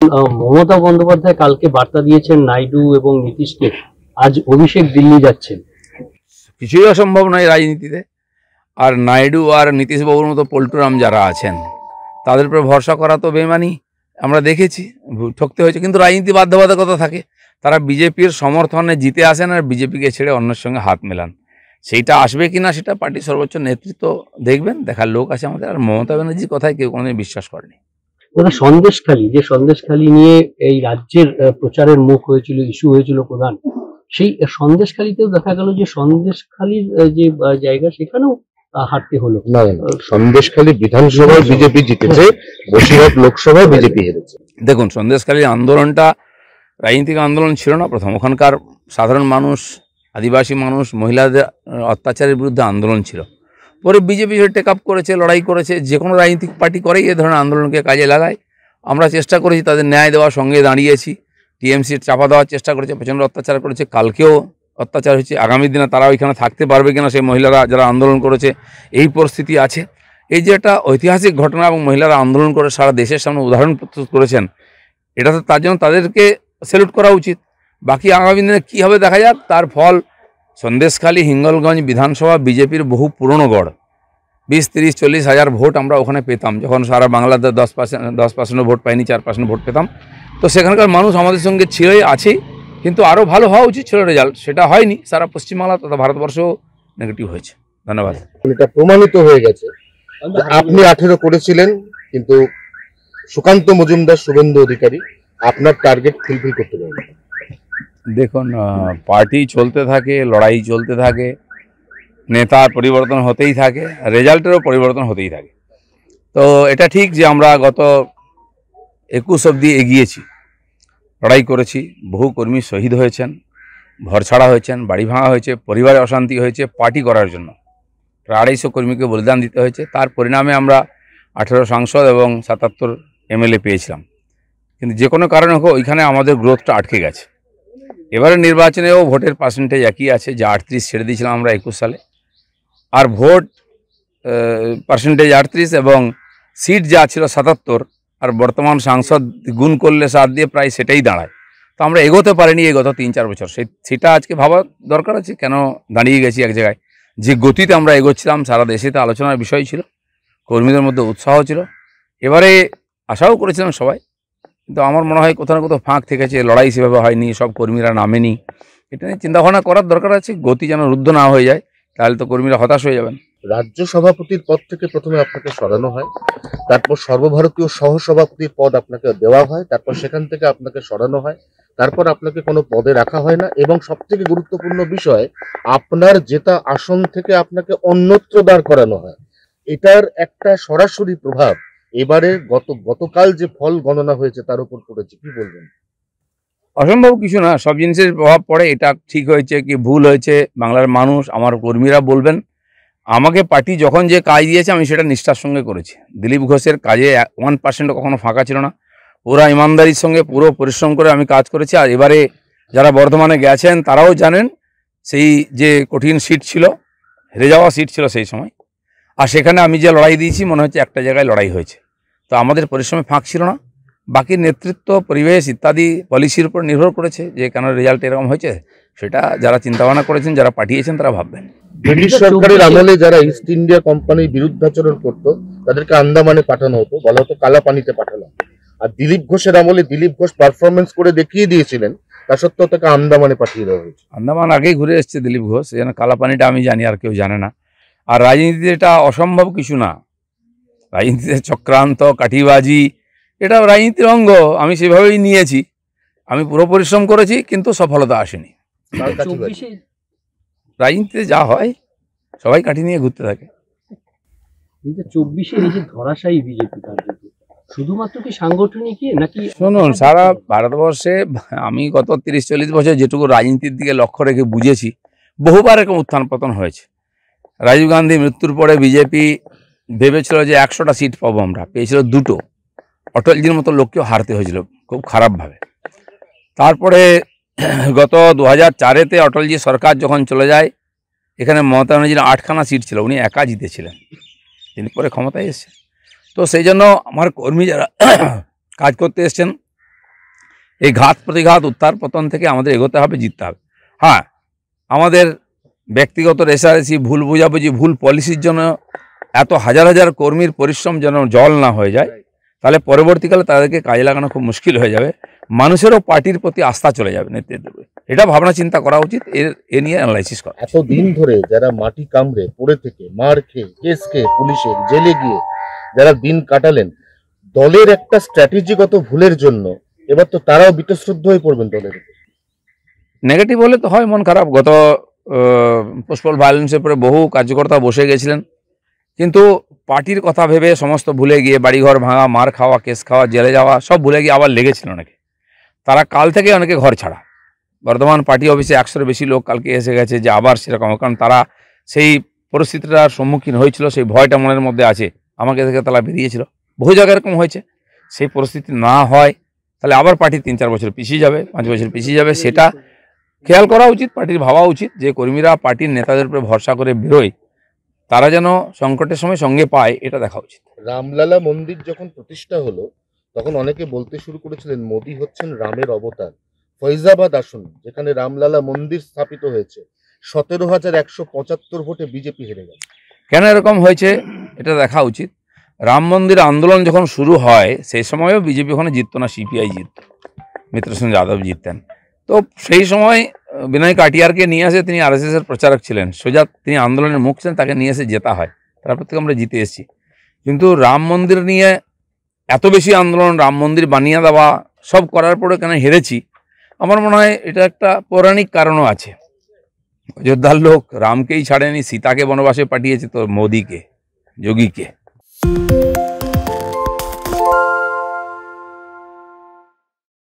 মমতা বন্দ্যোপাধ্যায় কালকে বার্তা দিয়েছেন নাইডু এবং নীতিশকে, আজ অভিষেক দিল্লি যাচ্ছেন। কিছুই অসম্ভব নয় রাজনীতিতে। আর নাইডু আর নীতিশবাবুর মতো পল্টুরাম যারা আছেন তাদের উপরে ভরসা করা তো বেমানি, আমরা দেখেছি ঠকতে হয়েছে। কিন্তু রাজনীতি বাধ্যবাধকতা থাকে, তারা বিজেপির সমর্থনে জিতে আসেন আর বিজেপিকে ছেড়ে অন্যের সঙ্গে হাত মেলান। সেইটা আসবে কিনা সেটা পার্টির সর্বোচ্চ নেতৃত্ব দেখবেন, দেখার লোক আছে আমাদের। আর মমতা ব্যানার্জির কথায় কেউ কোনোদিন বিশ্বাস করেনি। সন্দেশখালী নিয়ে এই রাজ্যের প্রচারের মুখ হয়েছিল, ইস্যু হয়েছিল প্রধান, সেই সন্দেশখালীতেও দেখা গেল যে সন্দেশখালীর যে জায়গা সেখানেও হারতে হলো। না, সন্দেশখালী বিধানসভায় বিজেপি জিতেছে, বসিরহাট লোকসভায় বিজেপি হেরেছে। দেখুন, সন্দেশখালীর আন্দোলনটা রাজনৈতিক আন্দোলন ছিল না। প্রথম ওখানকার সাধারণ মানুষ, আদিবাসী মানুষ, মহিলাদের অত্যাচারের বিরুদ্ধে আন্দোলন ছিল। পরে বিজেপি টেক আপ করেছে, লড়াই করেছে। যে কোনো রাজনৈতিক পার্টি করেই এ ধরনের আন্দোলনকে কাজে লাগায়। আমরা চেষ্টা করেছি তাদের ন্যায় দেওয়ার, সঙ্গে দাঁড়িয়েছি। টিএমসির চাপা দেওয়ার চেষ্টা করেছে, প্রচণ্ড অত্যাচার করেছে। কালকেও অত্যাচার হয়েছে। আগামী দিনে তারা ওইখানে থাকতে পারবে কিনা, সেই মহিলারা যারা আন্দোলন করেছে, এই পরিস্থিতি আছে। এই যে একটা ঐতিহাসিক ঘটনা এবং মহিলারা আন্দোলন করে সারা দেশের সামনে উদাহরণ প্রস্তুত করেছেন, এটা তো তার জন্য তাদেরকে স্যালুট করা উচিত। বাকি আগামী দিনে কী হবে দেখা যাক। তার ফল সন্দেশখালী, হিঙ্গলগঞ্জ বিধানসভা বিজেপির বহু পুরনো গড়। 20-30-40 হাজার ভোট আমরা ওখানে পেতাম যখন সারা বাংলাতে 10% ভোট পাইনি, 4% ভোট পেতাম। তো সেখানকার মানুষ আমাদের সঙ্গে ছিলই, আছেই। কিন্তু আরও ভালো হওয়া উচিত ছিল রেজাল্ট, সেটা হয়নি। সারা পশ্চিমবাংলা তথা ভারতবর্ষও নেগেটিভ হয়েছে। ধন্যবাদ। এটা প্রমাণিত হয়ে গেছে। আপনি 18 করেছিলেন, কিন্তু সুকান্ত মজুমদার, শুভেন্দু অধিকারী আপনার টার্গেট ফুলফিল করতে পারেন। দেখুন, পার্টি চলতে থাকে, লড়াই চলতে থাকে, নেতার পরিবর্তন হতেই থাকে, রেজাল্টেরও পরিবর্তন হতেই থাকে। তো এটা ঠিক যে আমরা গত 21 অবধি এগিয়েছি, লড়াই করেছি। বহু কর্মী শহীদ হয়েছেন, ঘরছাড়া হয়েছেন, বাড়ি ভাঙা হয়েছে, পরিবারে অশান্তি হয়েছে পার্টি করার জন্য। প্রায় 250 কর্মীকে বলিদান দিতে হয়েছে। তার পরিণামে আমরা 18 সাংসদ এবং 77 এমএলএ পেয়েছিলাম। কিন্তু যে কোনো কারণে হোক ওইখানে আমাদের গ্রোথটা আটকে গেছে। এবারে নির্বাচনেও ভোটের পার্সেন্টেজ একই আছে, যে 38 ছেড়ে দিয়েছিলাম আমরা 21 সালে। আর ভোট পার্সেন্টেজ 38 এবং সিট যা ছিল 77, আর বর্তমান সাংসদ গুণ করলে 7 দিয়ে প্রায় সেটাই দাঁড়ায়। তো আমরা এগোতে পারিনি এই গত 3-4 বছর। সেটা আজকে ভাবা দরকার আছে, কেন দাঁড়িয়ে গেছি এক জায়গায়। যে গতিতে আমরা এগোচ্ছিলাম সারা দেশেতে আলোচনার বিষয় ছিল, কর্মীদের মধ্যে উৎসাহ ছিল। এবারে আশাও করেছিলাম সবাই, কিন্তু আমার মনে হয় কোথাও না কোথাও ফাঁক থেকেছে, লড়াই সেভাবে হয়নি, সব কর্মীরা নামেনি। এটা নিয়ে চিন্তাভাবনা করার দরকার আছে। গতি যেন রুদ্ধ না হয়ে যায়, তাহলে তো কর্মীরা হতাশ হয়ে যাবেন। রাজ্য সভাপতির পদ থেকে প্রথমে আপনাকে সরানো হয়, তারপর সর্বভারতীয় সহসভাপতির পদ আপনাকে দেওয়া হয়, তারপর সেখান থেকে আপনাকে সরানো হয়, তারপর আপনাকে কোনো পদে রাখা হয় না, এবং সবথেকে গুরুত্বপূর্ণ বিষয়, আপনার জেতা আসন থেকে আপনাকে অন্যত্র দাঁড় করানো হয়। এটার একটা সরাসরি প্রভাব এবারে গতকাল যে ফল গণনা হয়েছে তার উপর পড়েছে, কি বলবেন? অসম্ভব কিছু না, সব জিনিসের প্রভাব পড়ে। এটা ঠিক হয়েছে কি ভুল হয়েছে বাংলার মানুষ, আমার কর্মীরা বলবেন। আমাকে পার্টি যখন যে কাজ দিয়েছে আমি সেটা নিষ্ঠার সঙ্গে করেছি। দিলীপ ঘোষের কাজে 1% কখনো ফাঁকা ছিল না। পুরো ইমানদারির সঙ্গে পুরো পরিশ্রম করে আমি কাজ করেছি। আর এবারে যারা বর্ধমানে গেছেন তারাও জানেন, সেই যে কঠিন সিট ছিল, হেরে যাওয়া সিট ছিল সেই সময়, আর সেখানে আমি যে লড়াই দিয়েছি মনে হচ্ছে একটা জায়গায় লড়াই হয়েছে। তো আমাদের পরিশ্রমে ফাঁক ছিল না। বাকি নেতৃত্ব, পরিবেশ ইত্যাদি পলিসির উপর নির্ভর করেছে যে কেন রেজাল্ট এরকম হয়েছে। সেটা যারা চিন্তাভাবনা করেছেন, যারা পাঠিয়েছেন, তারা ভাববেন। ব্রিটিশ সরকারের আমলে যারা ইস্ট ইন্ডিয়া কোম্পানির বিরুদ্ধাচরণ করতো তাদেরকে আন্দামানে পাঠানো হতো, বলা হতো কালা পানিতে পাঠানো। আর দিলীপ ঘোষের আমলে দিলীপ ঘোষ পারফরমেন্স করে দেখিয়ে দিয়েছিলেন, তা সত্ত্বেও তাকে আন্দামানে পাঠিয়ে দেওয়া হয়েছে। আন্দামান আগেই ঘুরে এসছে দিলীপ ঘোষ, যেন কালাপানিটা আমি জানি, আর কেউ জানে না। আর রাজনীতিতে এটা অসম্ভব কিছু না। রাজনীতিতে চক্রান্ত, কাঠিবাজি, এটা রাজনীতির অঙ্গ। আমি সেভাবেই নিয়েছি। আমি পুরো পরিশ্রম করেছি, কিন্তু সফলতা আসেনি। রাজনীতিতে যা হয়, সবাই কাঠি নিয়ে ঘুরতে থাকে। কিন্তু 24-এ এই যে ধরাশায়ী বিজেপি, শুধুমাত্র কি সাংগঠনিক নাকি? শুনুন, সারা ভারতবর্ষে আমি গত 30-40 বছর যেটুকু রাজনীতির দিকে লক্ষ্য রেখে বুঝেছি, বহুবার এরকম উত্থান পতন হয়েছে। রাজীব গান্ধী মৃত্যুর পরে বিজেপি ভেবেছিল যে 100টা সিট পাবো, আমরা পেয়েছিল 2টো। অটলজির মতো লোককেও হারতে হয়েছিল খুব খারাপভাবে। তারপরে গত 2004-এতে অটলজি সরকার যখন চলে যায়, এখানে মমতা ব্যানার্জির 8খানা সিট ছিল, উনি একা জিতেছিলেন, তিনি পরে ক্ষমতায় এসেছেন। তো সেই জন্য আমার কর্মী যারা কাজ করতে এসছেন এই ঘাত প্রতিঘাত উত্থান পতন থেকে আমাদের এগোতে হবে, জিততে হবে। হ্যাঁ, আমাদের ব্যক্তিগত রেষারেষি, ভুল বোঝাবুঝি, ভুল পলিসির জন্য এত হাজার হাজার কর্মীর পরিশ্রম যেন জল না হয়ে যায়, তাহলে পরবর্তীকালে তাদেরকে কাজে লাগানো খুব মুশকিল হয়ে যাবে। মানুষেরও পার্টির প্রতি আস্থা চলে যাবে নেতৃত্বে। এটা ভাবনা চিন্তা করা উচিত, এ নিয়ে অ্যানালাইসিস করা। এতদিন ধরে যারা মাটি কামড়ে পড়ে থেকে মার খেয়ে কেস খেয়ে পুলিশের জেলে গিয়ে যারা দিন কাটালেন, দলের একটা স্ট্র্যাটেজিগত ভুলের জন্য এবার তো তারাও বীতশ্রদ্ধ হয়ে পড়বেন দলের উপর। নেগেটিভ হলে তো হয় মন খারাপ। গত পুষ্পল ভায়োলেন্সের পরে বহু কার্যকর্তা বসে গেছিলেন, কিন্তু পার্টির কথা ভেবে সমস্ত ভুলে গিয়ে বাড়িঘর ভাঙা, মার খাওয়া, কেস খাওয়া, জেলে যাওয়া সব ভুলে গিয়ে আবার লেগেছিল অনেকে। তারা কাল থেকে অনেকে ঘর ছাড়া। বর্ধমান পার্টি অফিসে 100-এর বেশি লোক কালকে এসে গেছে যে আবার সেরকম, কারণ তারা সেই পরিস্থিতিটার সম্মুখীন হয়েছিল, সেই ভয়টা মনের মধ্যে আছে। আমাকে থেকে তারা বেরিয়েছিল, বহু জায়গায় এরকম হয়েছে। সেই পরিস্থিতি না হয় তাহলে আবার পার্টি 3-4 বছর পিছিয়ে যাবে, 5 বছর পিছিয়ে যাবে। সেটা খেয়াল করা উচিত, পার্টির ভাবা উচিত যে কর্মীরা পার্টির নেতাদের উপরে ভরসা করে বেরোয়, তারা যেন সংকটের সময় সঙ্গে পায়, এটা দেখা উচিত। রামলালা মন্দির যখন প্রতিষ্ঠা হলো তখন অনেকে বলতে শুরু করেছিলেন মোদি হচ্ছেন রামের অবতার। ফৈজাবাদ আসুন যেখানে রামলালা মন্দির স্থাপিত হয়েছে, 17,175 ভোটে বিজেপি হেরে গেল। কেন এরকম হয়েছে এটা দেখা উচিত। রাম মন্দির আন্দোলন যখন শুরু হয় সেই সময়ও বিজেপি ওখানে জিততো না, সিপিআই জিতত, মিত্রসেন যাদব জিততেন। তো সেই সময় বিনয় কাটিয়ারকে নিয়ে আসে, তিনি আরএসএসের প্রচারক ছিলেন, সোজা তিনি আন্দোলনের মুখ ছিলেন, তাকে নিয়ে এসে জেতা হয়। তারপর থেকে আমরা জিতে এসেছি। কিন্তু রাম মন্দির নিয়ে এত বেশি আন্দোলন, রাম মন্দির বানিয়ে দেওয়া সব করার পরে কেন হেরেছি, আমার মনে হয় এটা একটা পৌরাণিক কারণও আছে। অযোধ্যার লোক রামকেই ছাড়েনি, সীতাকে বনবাসে পাঠিয়েছে, তো মোদিকে, যোগীকে।